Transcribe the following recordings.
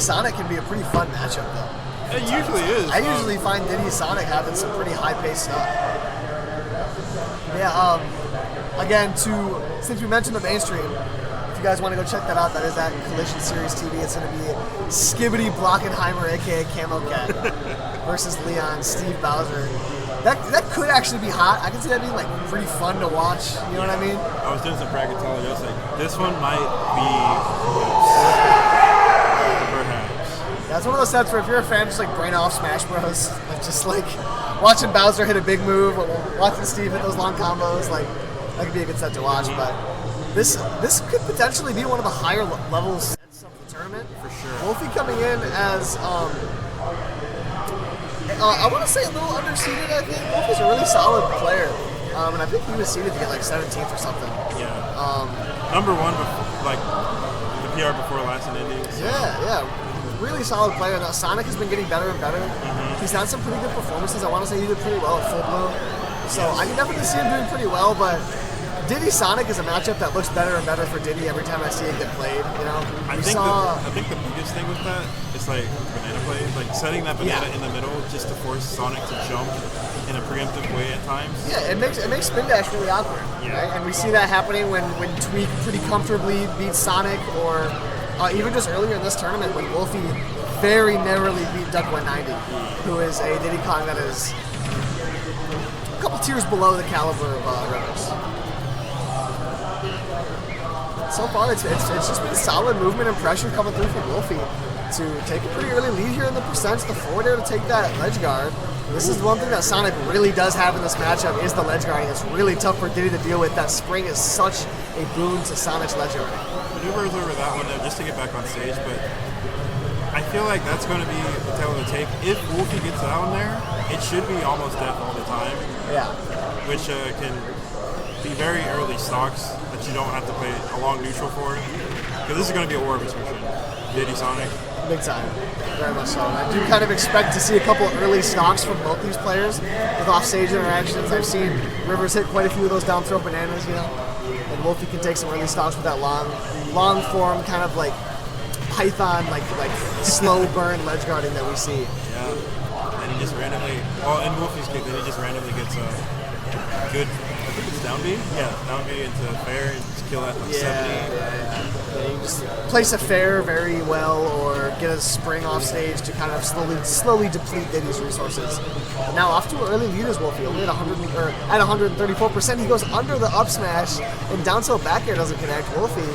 Sonic can be a pretty fun matchup, though. It usually is. I usually find Diddy Sonic having some pretty high-paced stuff. Yeah, again, since we mentioned the mainstream, if you guys want to go check that out, that is at Collision Series TV. It's going to be Skibbity Blockenheimer, a.k.a. Camo Cat, versus Leon Steve Bowser. That could actually be hot. I can see that being like pretty fun to watch. You know what I mean? I was doing some bracketology. I was like, this one might be perhaps. That's one of those sets where if you're a fan, just like brain off Smash Bros. Like just like watching Bowser hit a big move, or watching Steve hit those long combos, like that could be a good set to watch. But this could potentially be one of the higher level sets of the tournament For sure. Woulphy coming in as I want to say a little underseeded. I think Woulphy's a really solid player, and I think he was seeded to get like 17th or something. Yeah. Number one, like the PR before last in Indies. Yeah. Really solid player. Now, Sonic has been getting better and better. Mm-hmm. He's had some pretty good performances. I want to say he did pretty well at Full Bloom. So I can definitely see him doing pretty well, but Diddy Sonic is a matchup that looks better and better for Diddy every time I see it get played. You know, I think the biggest thing with that is like banana play, like setting that banana in the middle just to force Sonic to jump in a preemptive way at times. Yeah, it makes spin dash really awkward. Yeah. Right? And we see that happening when Tweak pretty comfortably beats Sonic, or even just earlier in this tournament when Woulphy very narrowly beat Duck 190, who is a Diddy Kong that is a couple tiers below the caliber of Rivers. So far, it's just been solid movement and pressure coming through from Woulphy to take a pretty early lead here in the percents. The forward air to take that ledge guard. This is one thing that Sonic really does have in this matchup is the ledge guarding. It's really tough for Diddy to deal with. That spring is such a boon to Sonic's ledge guarding. Maneuvers over that one though, just to get back on stage, but I feel like that's going to be the tail of the tape. If Woulphy gets down there, it should be almost death all the time. Yeah. Which can be very early stocks that you don't have to play a long neutral for. Because this is going to be a war of attrition. Diddy Sonic. Big time. Very much so. I do kind of expect to see a couple early stocks from both these players with offstage interactions. I've seen Rivers hit quite a few of those down throw bananas, you know. And Woulphy can take some early stocks with that long form kind of like Python, like slow burn ledge guarding that we see. Yeah. And he just randomly, well, in Woulphy's case, then he just randomly gets a good, I think it's down B? Yeah, down B into fair and just kill that like 70. Yeah, you just place a fair very well, or get a spring off stage to kind of slowly deplete Diddy's resources. Now off to an early lead as Woulphy, only at 134%. He goes under the up smash, and down tilt back air doesn't connect. Woulphy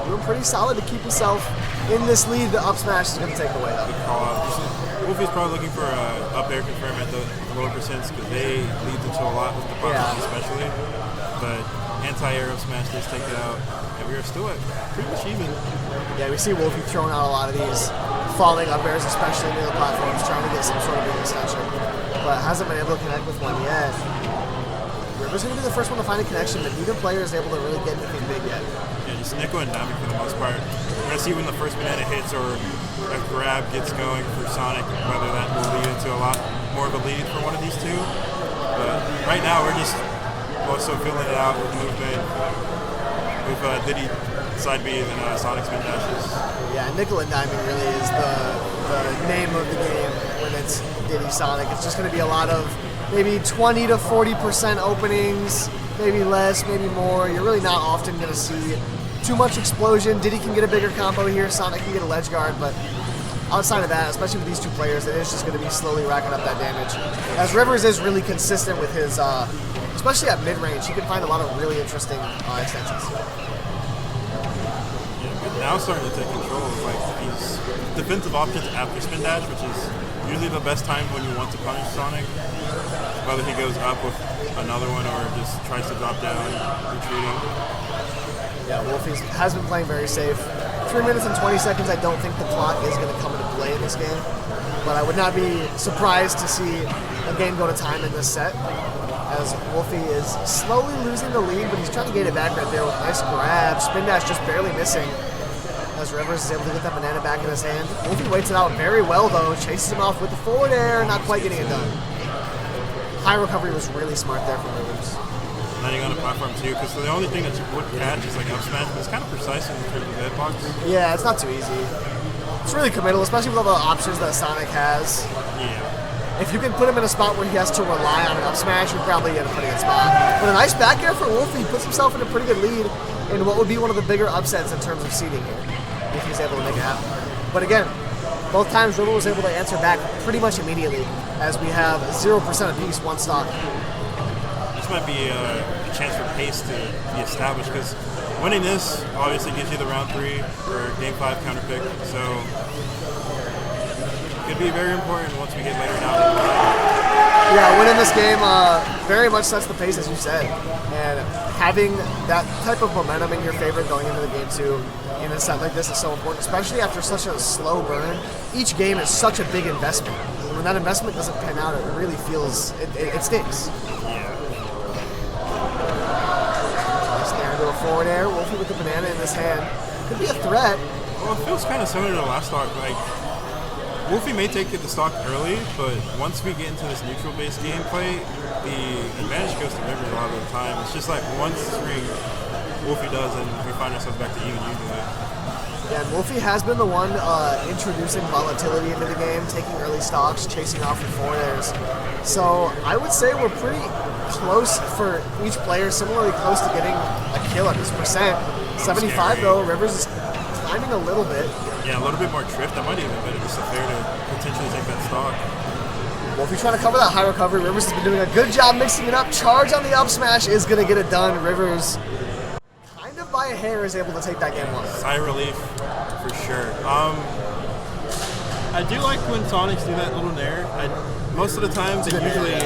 doing pretty solid to keep himself in this lead. The up smash is going to take away though. Good call out. Woulphy's probably looking for a up air confirm at the lower percents because they lead them to a lot with the buttons especially. But anti-air up smash does take it out, and we are still at pretty much even. Yeah, we see Woulphy throwing out a lot of these falling up airs, especially near the platforms, trying to get some sort of big extension, but hasn't been able to connect with one yet. Rivers going to be the first one to find a connection, but neither player is able to really get anything big yet. Yeah, just nickel and diming for the most part. We're going to see when the first banana hits or a grab gets going for Sonic, whether that will lead into a lot more of a lead for one of these two. But right now, we're just also filling it out with movement, with Diddy side B and Sonic spin dashes. Yeah, nickel and diming really is the name of the game when it's Diddy Sonic. It's just going to be a lot of maybe 20 to 40% openings, maybe less, maybe more. You're really not often going to see too much explosion. Diddy can get a bigger combo here, Sonic can get a ledge guard, but outside of that, especially with these two players, it is just going to be slowly racking up that damage. As Rivers is really consistent with his, especially at mid-range, he can find a lot of really interesting extensions. Yeah, now starting to take control of like these defensive options after spin dash, which is usually the best time when you want to punish Sonic. Whether he goes up with another one or just tries to drop down, retreating. Yeah, Woulphy has been playing very safe. 3 minutes and 20 seconds, I don't think the clock is going to come into play in this game. But I would not be surprised to see a game go to time in this set, as Woulphy is slowly losing the lead, but he's trying to get it back right there with a nice grab. Spin dash just barely missing, as Rivers is able to get that banana back in his hand. Woulphy waits it out very well, though. Chases him off with the forward air, not quite getting it done. High recovery was really smart there from Rivers. Landing on a platform too, because the only thing that you would catch is like up smash, but it's kind of precise in terms of hitbox. Yeah, it's not too easy. It's really committal, especially with all the options that Sonic has. Yeah. If you can put him in a spot where he has to rely on an up smash, you're probably in a pretty good spot. But a nice back air for Woulphy. He puts himself in a pretty good lead in what would be one of the bigger upsets in terms of seeding here, if he's able to make it happen. But again, both times River was able to answer back pretty much immediately, as we have 0% apiece, one stock. This might be a chance for pace to be established, because winning this obviously gives you the round 3 or game 5 counter pick. So it could be very important once we get later down. Yeah, winning this game very much sets the pace, as you said. And having that type of momentum in your favor going into the game 2 in a set like this is so important, especially after such a slow burn. Each game is such a big investment. And when that investment doesn't pan out, it really feels, it stinks. Into a forward air, Woulphy with the banana in his hand. Could be a threat. Well, it feels kind of similar to the last stock. Like, Woulphy may take the stock early, but once we get into this neutral-based gameplay, the advantage goes to River a lot of the time. It's just like one string Woulphy does, and we find ourselves back to even usually. Yeah, and Woulphy has been the one introducing volatility into the game, taking early stocks, chasing off with forward airs. So I would say we're pretty close for each player, similarly close to getting a kill at this percent. 75 though, Rivers is climbing a little bit. Yeah, a little bit more drift. That might even be just fair to potentially take that stock. Woulphy trying to cover that high recovery. Rivers has been doing a good job mixing it up. Charge on the up smash is going to get it done. Rivers, kind of by a hair, is able to take that game 1. Sigh of relief, for sure. I do like when Sonics do that little nair. Most of the times they usually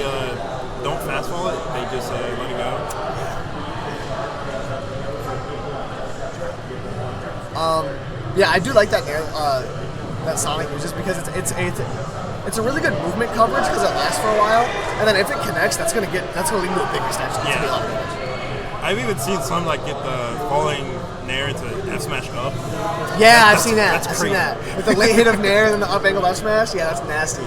don't fast fall it, they just let it go. Yeah, I do like that air, that Sonic uses, because it's a really good movement coverage because it lasts for a while, and then if it connects, that's gonna lead to a big extension. Yeah. I've even seen some like get the falling nair to F smash up. Yeah, I've seen that. That's I've crazy. seen that. With the late hit of nair and then the up angle F smash. Yeah, that's nasty.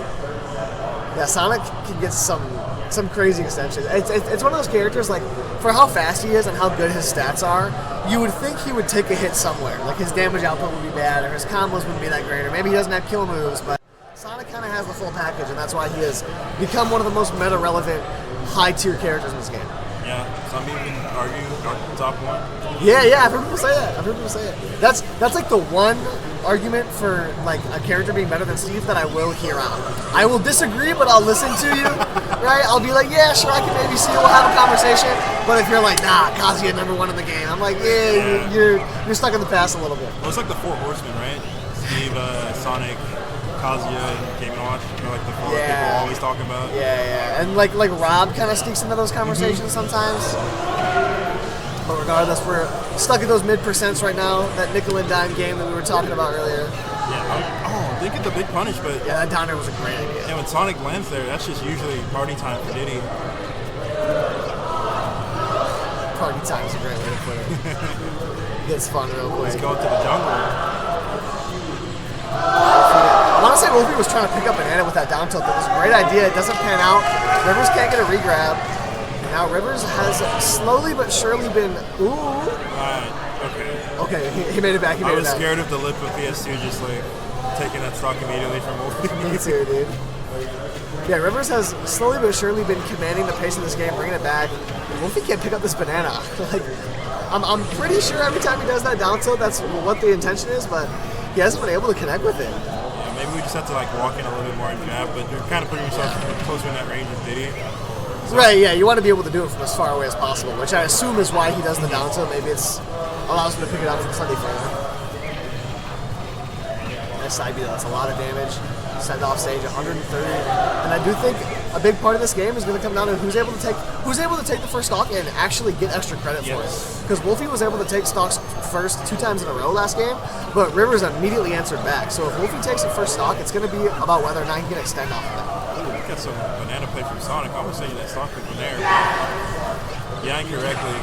Yeah, Sonic can get some crazy extensions. It's one of those characters, like, for how fast he is and how good his stats are, you would think he would take a hit somewhere. Like, his damage output would be bad, or his combos wouldn't be that great, or maybe he doesn't have kill moves, but Sonic kind of has the full package, and that's why he has become one of the most meta-relevant, high-tier characters in this game. Yeah, some even argue top 1. Yeah, I've heard people say that. That's like the one argument for like a character being better than Steve that I will hear out. I will disagree, but I'll listen to you, right? I'll be like, yeah, sure, I can maybe see it. We'll have a conversation. But if you're like, nah, Kazuya #1 in the game, I'm like, yeah. You're stuck in the past a little bit. Well, it's like the 4 horsemen, right? Steve, Sonic, Kazuya, and Game & Watch. They're like the 4 people always talking about. Yeah. And like Rob kind of sneaks into those conversations sometimes. But regardless, we're stuck at those mid-percents right now. That nickel and dime game that we were talking about earlier. Yeah. They get the big punish, but yeah, that downer was a great idea. Yeah, when Sonic lands there, that's just usually party time for Diddy. Party time is a great way to put it. Gets fun real quick. Let's go into the jungle. I want to say Woulphy was trying to pick up banana with that down tilt. That was a great idea. It doesn't pan out. Rivers can't get a regrab. And now Rivers has slowly but surely been. Ooh. Okay, he made it back. I was scared of the lip of PS2 just like taking that stock immediately from Woulphy. Me too, dude. Yeah, Rivers has slowly but surely been commanding the pace of this game, bringing it back. Woulphy can't pick up this banana. Like, I'm pretty sure every time he does that down tilt, that's what the intention is, but he hasn't been able to connect with it. Yeah, maybe we just have to like walk in a little bit more and jab, but you're kind of putting yourself closer in that range of Diddy. So. Right, yeah, you want to be able to do it from as far away as possible, which I assume is why he does the down tilt. Maybe it's allows him to pick it up from slightly further. Nice side B though, that's a lot of damage. Send off stage 130, and I do think a big part of this game is going to come down to who's able to take the first stock and actually get extra credit for it. Because Woulphy was able to take stocks first 2 times in a row last game, but Rivers immediately answered back. So if Woulphy takes the first stock, it's going to be about whether or not he can extend off of it. Ooh, got some banana play from Sonic. I was saying that stock was there. Yeah, incorrectly.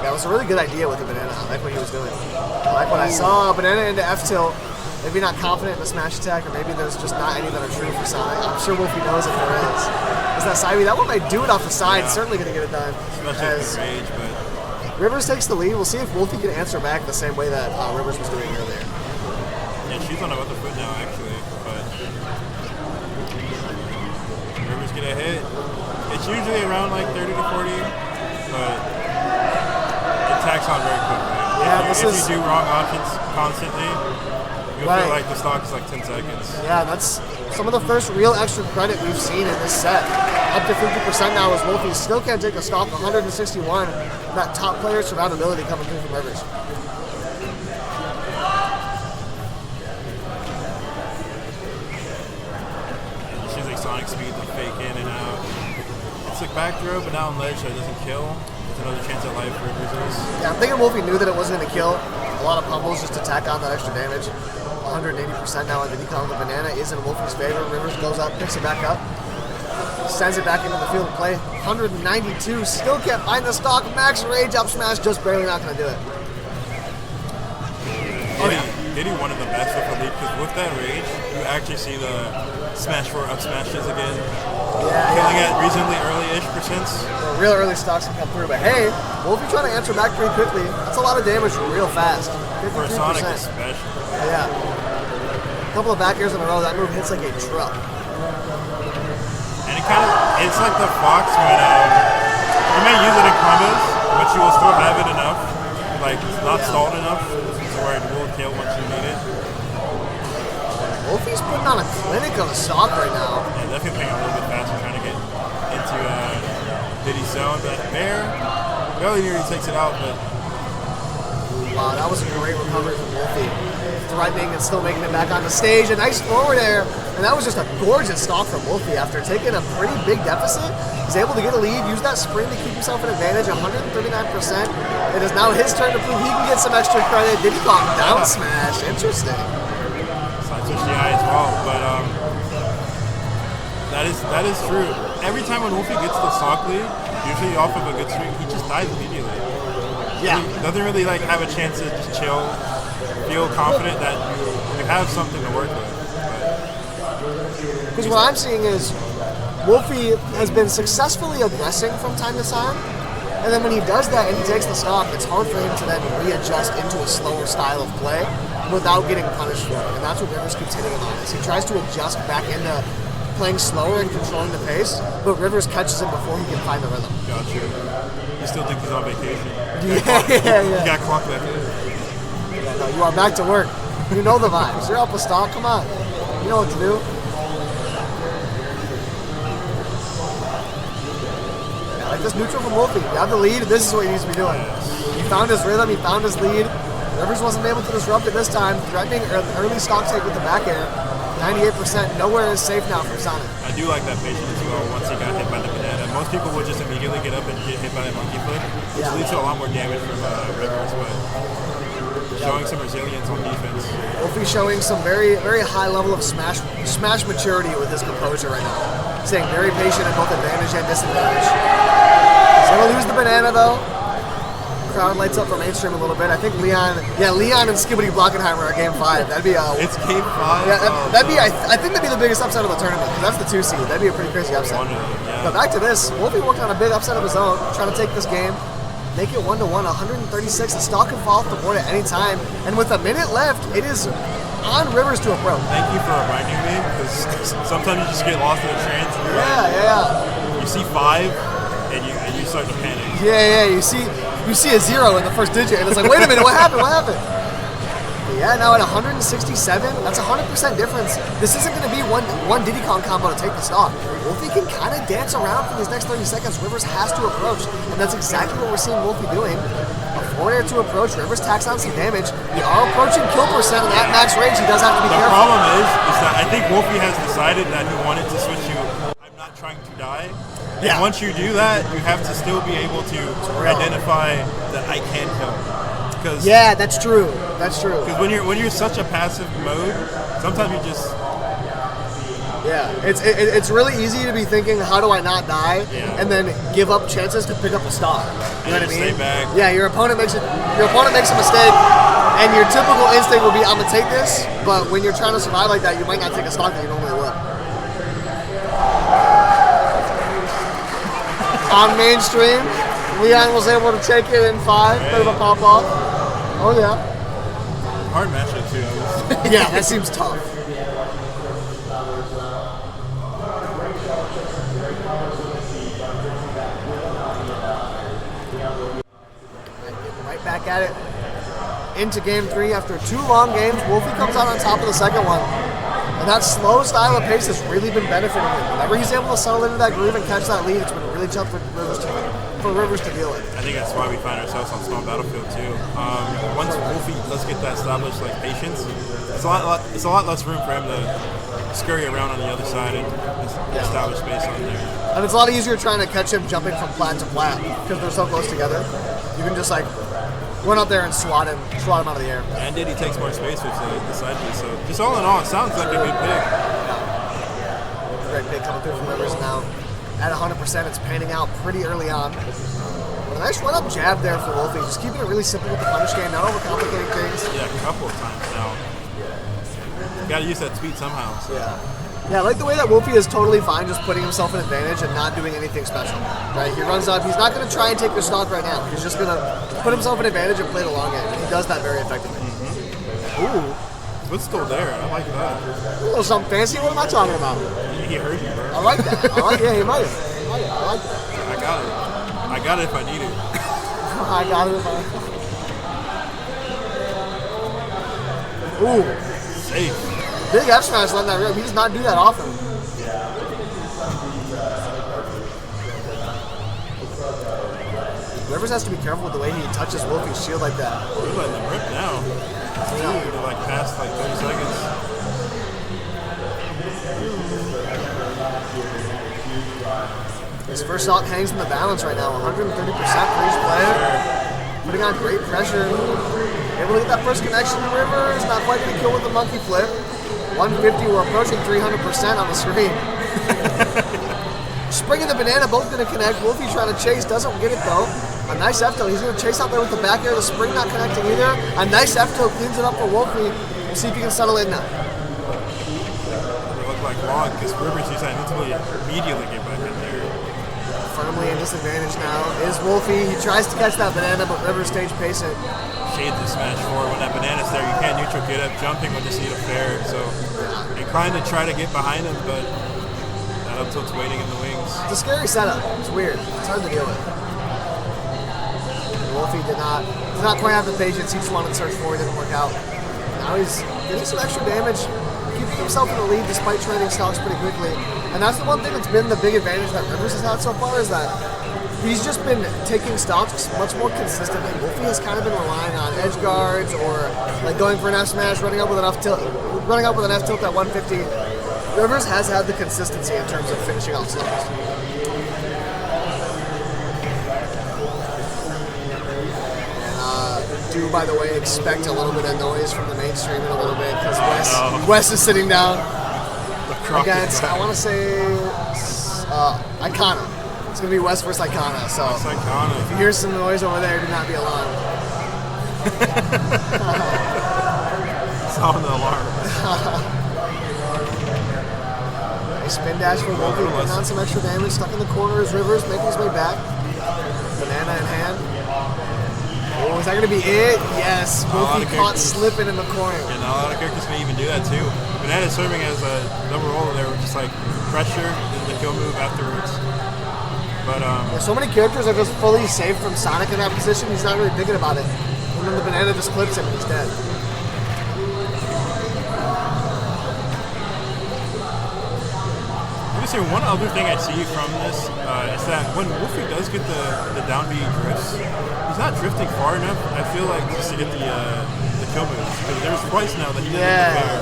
That was a really good idea with the banana. I like what he was doing. I like what I saw. Banana into F tilt. Maybe not confident in the smash attack, or maybe there's just not any that are true for Sonic. I'm sure Woulphy knows if there is. Is that side B? That one might do it off the side. Yeah. Certainly going to get it done. Especially rage, but Rivers takes the lead. We'll see if Woulphy can answer back the same way that Rivers was doing earlier. Yeah, Yeah, she's on the other foot now, actually. But Rivers get a hit. It's usually around like 30 to 40, but it tacks on very quickly. Yeah, if you do wrong options constantly, you'll feel like the stock is like 10 seconds. Yeah, that's some of the first real extra credit we've seen in this set. Up to 50% now as Woulphy still can't take a stock. 161. That top player survivability coming through from Rivers. She's like Sonic speed to fake in and out. It's like back throw, but now on ledge, so it doesn't kill. It's another chance at life for Rivers is. Yeah, I'm thinking Woulphy knew that it wasn't going to kill. A lot of pummels just to tack on that extra damage. 180% now on the decon. The banana is in Woulphy's favor. Rivers goes up, picks it back up, sends it back into the field of play. 192, still can't find the stock. Max rage up smash, just barely not going to do it. Diddy one of the best with the lead, because with that rage, you actually see the smash for up smashes again. Yeah, killing at reasonably early-ish percents. The real early stocks can come through, but hey, Woulphy trying to answer back pretty quickly. That's a lot of damage real fast. 53%. For Sonic especially. Yeah. A couple of back airs in a row, that move hits like a truck. And it's like the Fox when you may use it in combos, but you will still have it enough, like it's not stalled enough to where it will kill once you need it. Woulphy's putting on a clinic of a stock right now. Yeah, definitely playing a little bit faster, trying to get into Diddy's zone, but Bear barely nearly takes it out, but wow, that was a great recovery from Woulphy. Threatening and still making it back on the stage. A nice forward air, and that was just a gorgeous stock from Woulphy. After taking a pretty big deficit, he's able to get a lead, use that spring to keep himself an advantage, 139%. It is now his turn to prove he can get some extra credit. Did he call him down smash? Interesting. Side switch DI as well, but that is true. Every time when Woulphy gets the stock lead, usually off of a good string, he just dies immediately. Yeah. He doesn't really like have a chance to just chill, feel confident that you have something to work with. Because what I'm seeing is Woulphy has been successfully aggressing from time to time, and then when he does that and he takes the stock, it's hard for him to then readjust into a slower style of play without getting punished for it. And that's what Rivers keeps hitting him on. Is he tries to adjust back into playing slower and controlling the pace, but Rivers catches him before he can find the rhythm. Gotcha. You still think he's on vacation? Yeah. You got clocked back in. No, you are back to work. You know the vibes. You're up a stock. Come on. You know what to do. Yeah, like this neutral from Woulphy. You have the lead. This is what he needs to be doing. He found his rhythm. He found his lead. Rivers wasn't able to disrupt it this time. Threatening early stock take with the back air. 98%. Nowhere is safe now for Sonic. I do like that patience as well once he got hit by the banana. Most people would just immediately get up and get hit by that monkey flip, which leads to a lot more damage from Rivers, but showing some resilience on defense. Woulphy showing some very, very high level of smash maturity with his composure right now. Staying very patient at both advantage and disadvantage. He's going to lose the banana though. Crowd lights up for mainstream a little bit. I think Leon and Skibbity Blockenheimer are game 5. That'd be It's game 5? Yeah, that'd be. I think that'd be the biggest upset of the tournament, because that's the 2 seed. That'd be a pretty crazy upset. Yeah. But back to this, Woulphy working on a big upset of his own, trying to take this game, make it 1-1, 136. The stock can fall off the board at any time, and with a minute left, it is on Rivers to approach. Thank you for reminding me, because sometimes you just get lost in the trance. And you see 5, and you start to panic. Yeah. You see a 0 in the first digit, and it's like, wait a minute, what happened? But yeah, now at 167, that's 100% difference. This isn't going to be one Diddy Kong combo to take the stock. Woulphy can kind of dance around for these next 30 seconds. Rivers has to approach, and that's exactly what we're seeing Woulphy doing. A forward air to approach. Rivers tacks on some damage. We are approaching kill percent, and that max range, he does have to be careful. The problem is that I think Woulphy has decided that he wanted to switch to I'm not trying to die. Yeah. And once you do that, you have to still be able to identify that I can kill. Yeah, that's true. Because when you're such a passive mode, sometimes you just it's really easy to be thinking, how do I not die, and then give up chances to pick up a stock. You know what I mean? Stay back. Yeah, your opponent makes a mistake, and your typical instinct will be, I'm gonna take this. But when you're trying to survive like that, you might not take a stock that you normally would. On mainstream, Leon was able to take it in 5, bit of a pop off. Oh yeah. Hard matchup too. Yeah, that seems tough. Right back at it. Into game 3 after 2 long games. Woulphy comes out on top of the second one. And that slow style of pace has really been benefiting him. Whenever he's able to settle into that groove and catch that lead, it's been really tough for Rivers to deal with. I think that's why we find ourselves on small battlefield too. Once Woulphy does get that established like patience, it's a lot less room for him to scurry around on the other side and establish space on there. And it's a lot easier trying to catch him jumping from plat to plat because they're so close together. You can just like run out there and swat him out of the air. And he takes more space with the side piece. So just all in all, it sounds like a good pick. Great pick coming through from Rivers now. At 100%, it's panning out pretty early on. But a nice run-up jab there for Woulphy. Just keeping it really simple with the punish game, not overcomplicating things. Yeah, a couple of times now. You gotta use that speed somehow. So. Yeah, I like the way that Woulphy is totally fine just putting himself in advantage and not doing anything special. Right? He runs up. He's not going to try and take the stock right now. He's just going to put himself in advantage and play the long game. And he does that very effectively. Ooh. What's still there? I like that. A little something fancy. What am I talking about? He heard you, bro. I like that. Yeah, he might have. I like that. I got it. I got it if I need it. I got it if I... Ooh. Safe. Big F smash letting that rip. He does not do that often. Rivers has to be careful with the way he touches Woulphy's shield like that. He's letting him rip now. He's like past like 30 seconds. His first shot hangs in the balance right now. 130% for each player. Putting on great pressure. Able to get that first connection to Rivers. Not quite going to kill with the monkey flip. 150, we're approaching 300% on the screen. Spring and the banana both going to connect. Woulphy trying to chase, doesn't get it though. A nice F-tilt. He's going to chase out there with the back air. The spring not connecting either. A nice F-tilt cleans it up for Woulphy. We'll see if he can settle in now. They look like long because Rivers used that immediately get back in there. Firmly in disadvantage now is Woulphy. He tries to catch that banana, but Rivers stage pace it. Shade the smash forward. When that banana's there, you can't neutral get up. Jumping will just need a fair. So inclined to try to get behind him, but that up tilt's waiting in the wings. It's a scary setup. It's weird. It's hard to deal with. Woulphy did not quite have the patience. He just wanted to search for it. Didn't work out. Now he's getting some extra damage, keeping himself in the lead despite trading stocks pretty quickly. And that's the one thing that's been the big advantage that Rivers has had so far is that he's just been taking stocks much more consistently. Woulphy has kind of been relying on edge guards or like going for an F smash, running up with an F tilt at 150. Rivers has had the consistency in terms of finishing off stocks. Do, by the way, expect a little bit of noise from the mainstream in a little bit because Wes is sitting down against, I want to say, Icona. It's going to be Wes versus Icona. So if you hear some noise over there, do not be alarmed. Sound the alarm. Nice spin dash for Woulphy, putting on some extra damage. Stuck in the corner is Rivers, making his way back. Banana in hand. Oh, is that going to be it? Yes. Woulphy caught slipping in the corner. And a lot of characters may even do that too. Banana serving as a double roller there with just like pressure and the kill move afterwards. But so many characters are just fully safe from Sonic in that position. He's not really thinking about it. And then the banana just clips him and he's dead. One other thing I see from this is that when Woulphy does get the down B drifts, he's not drifting far enough, I feel like, just to get the kill moves. Because there's twice now that he didn't get fair.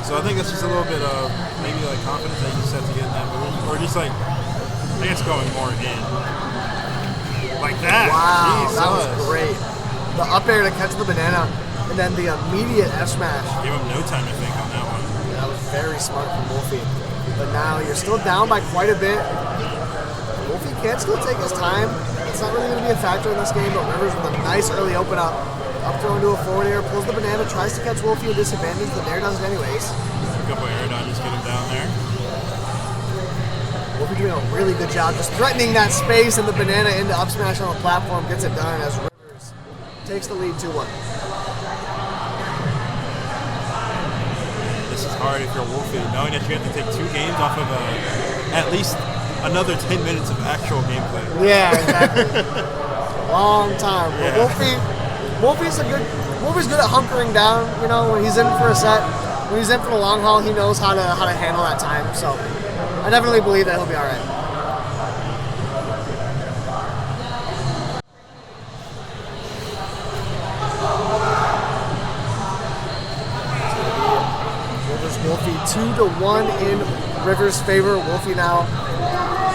So I think that's just a little bit of maybe like confidence that you just have to get in that move. Or just like, I guess going more in. Like that. Wow, Jesus. That was great. The up air to catch the banana, and then the immediate F smash. Gave him no time to think on that one. That was very smart from Woulphy. But now you're still down by quite a bit. Woulphy can still take his time. It's not really going to be a factor in this game, but Rivers with a nice early open up. Up throw into a forward air, pulls the banana, tries to catch Woulphy at disadvantage. The Nair does it anyways. Pick up by air down, just get him down there. Woulphy doing a really good job just threatening that space, and the banana into up smash on the platform gets it done as Rivers takes the lead 2-1. hard if you're Woulphy, knowing that you have to take 2 games off of at least another 10 minutes of actual gameplay. Yeah, exactly. Long time. Yeah. But Woulphy's good at hunkering down. You know, when he's in for a set, when he's in for the long haul, he knows how to handle that time. So I definitely believe that he'll be all right. Woulphy 2-1 in Rivers' favor. Woulphy now,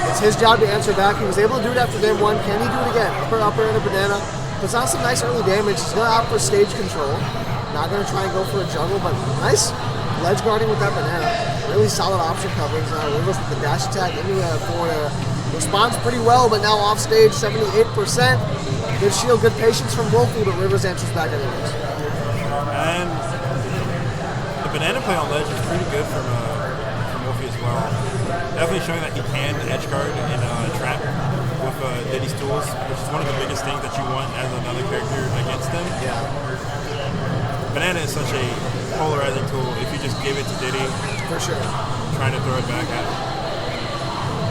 it's his job to answer back. He was able to do it after game 1. Can he do it again? Upper and a banana. Puts on some nice early damage. He's going to opt for stage control. Not going to try and go for a juggle, but nice ledge guarding with that banana. Really solid option coverage. Rivers with the dash attack into forward. Responds pretty well, but now off stage, 78%. Good shield, good patience from Woulphy, but Rivers answers back anyways. And the banana play on ledge is pretty good from Woulphy as well. Definitely showing that he can edge guard in a trap with Diddy's tools, which is one of the biggest things that you want as another character against them. Yeah. Banana is such a polarizing tool. If you just give it to Diddy, For sure. trying to throw it back at him.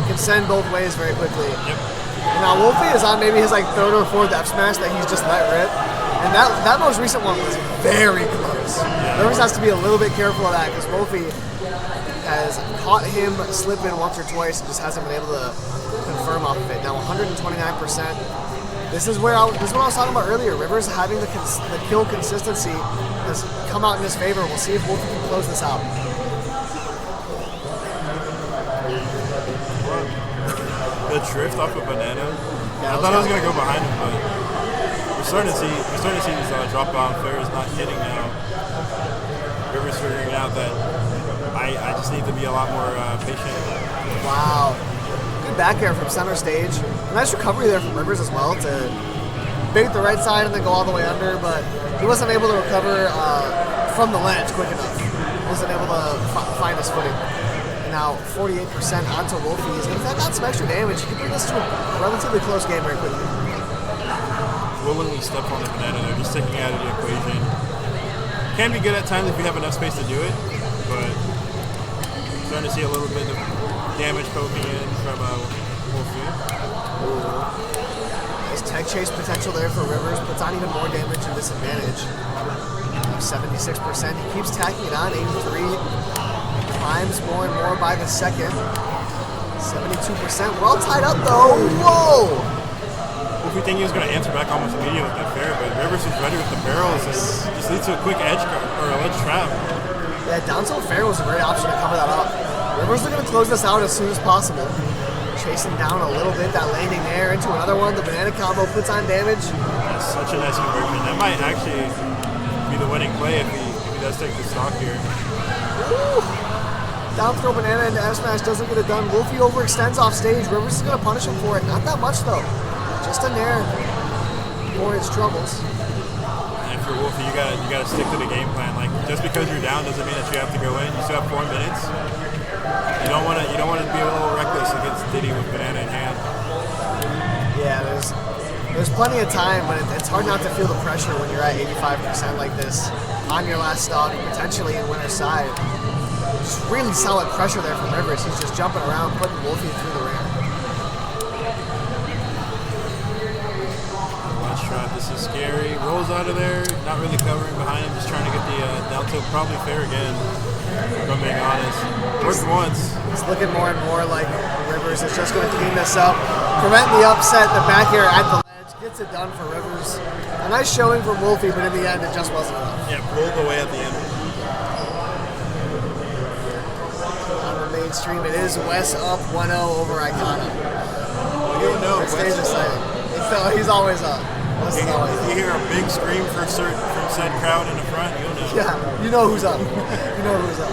It can send both ways very quickly. Yep. Now Woulphy is on maybe his like 3rd or 4th F smash that he's just let rip. And that most recent one was very close. Yeah. Rivers has to be a little bit careful of that because Woulphy has caught him slipping once or twice and just hasn't been able to confirm off of it. Now 129%. This is what I was talking about earlier. Rivers having the kill consistency has come out in his favor. We'll see if Woulphy can close this out. The drift off of banana. Yeah, I thought I was gonna go behind him, but we're starting to see these drop down flares not hitting now. Rivers figuring out that I just need to be a lot more patient. Wow. Good back air from center stage. A nice recovery there from Rivers as well to bait the right side and then go all the way under, but he wasn't able to recover from the ledge quick enough. He wasn't able to find his footing. And now 48% onto Woulphy. He's going to take out some extra damage. He can bring this to a relatively close game very quickly. Willingly step on the banana there, just taking out of the equation. Can be good at times if you have enough space to do it, but starting to see a little bit of damage poking in from Woulphy. Nice tech chase potential there for Rivers. Puts on even more damage and disadvantage. 76%. He keeps tacking it on. 83. Climbs more and more by the second. 72%. Well tied up though. Whoa! Woulphy thinking he was going to answer back almost immediately with that fair, but Rivers was ready with the barrels and just leads to a quick edge guard, or a ledge trap. Yeah, down tilt fair was a great option to cover that up. Rivers looking to close this out as soon as possible. Chasing down a little bit, that landing there into another one. The banana combo puts on damage. That's such a nice conversion. That might actually be the winning play if he does take the stock here. Woo! Down throw banana into F smash doesn't get it done. Woulphy overextends off stage. Rivers is going to punish him for it. Not that much though. Just a nair for his troubles. And if you're Woulphy, you gotta stick to the game plan. Like, just because you're down doesn't mean that you have to go in. You still have 4 minutes. You don't want to be a little reckless against Diddy with banana in hand. Yeah, there's plenty of time, but it's hard not to feel the pressure when you're at 85% like this on your last stock, potentially in winner's side. Just really solid pressure there from Rivers. He's just jumping around, putting Woulphy through the rear. Let's try. This is scary. Rolls out of there, not really covering behind him, just trying to get the down tilt probably fair again. If I'm being honest. Worked once. It's looking more and more like Rivers is just going to clean this up, prevent the upset, the back air at the ledge, gets it done for Rivers. A nice showing from Woulphy, but in the end, it just wasn't enough. Yeah, rolled away at the end. On the main stream, it is Wes up 1-0 over Icona. You don't know. It stays exciting. He's always up. Wes is always up. You hear a big scream from said crowd in the front, you'll know. Yeah, you know who's up. You know who's up.